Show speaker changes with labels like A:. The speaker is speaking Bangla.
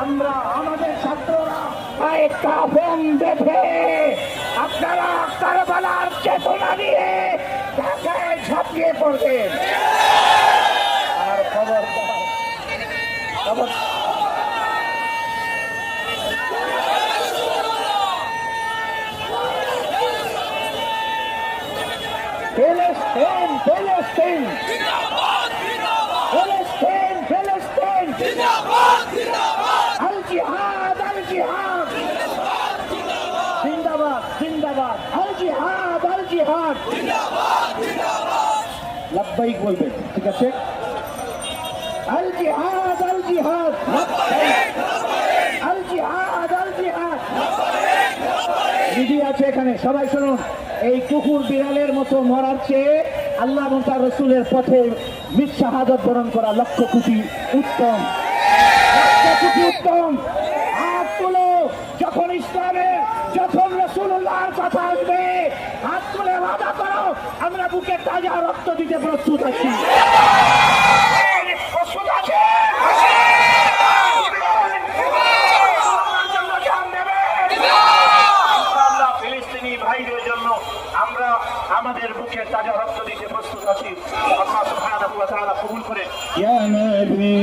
A: আমরা আমাদের ছাত্ররা কাফন দেখে আপনারা কারবালার চেতনা নিয়ে ঢাকায় ঝাঁপিয়ে পড়বেন। আর খবর ফিলিস্তিন ফিলিস্তিন ফিলিস্তিন ফিলিস্তিন আল জিহাদ আল জিহাদ জিন্দাবাদ জিন্দাবাদ আল জিহাদ আল জিহাদ লাব্বাইক বলবেন, ঠিক আছে? আল জিহাদ আল জিহাদ আল জিহাদ আল জিহাদ। দিদি আছে এখানে, সবাই শুনুন। এই কুকুর বিড়ালের মতো মরার চেয়ে আল্লাহ এবং তার রসুলের পথে মৃত শাহাদাত বরণ করা লক্ষ কোটি উত্তম, লক্ষ কোটি উত্তম। হাত তুলো যখন ইসলামের, যখন রাসূলুল্লাহর কথা আসবে, হাত তুলে ওয়াদা করো আমরা বুকে তাজা রক্ত দিতে প্রস্তুত আছি। প্রস্তুত আছে? ফিলিস্তিনি ভাইদের জন্য আমরা আমাদের বুকে তাজা রক্ত দিতে প্রস্তুত আছি। আল্লাহ সুবহানাহু ওয়া তাআলা কবুল করে। ইয়া নবী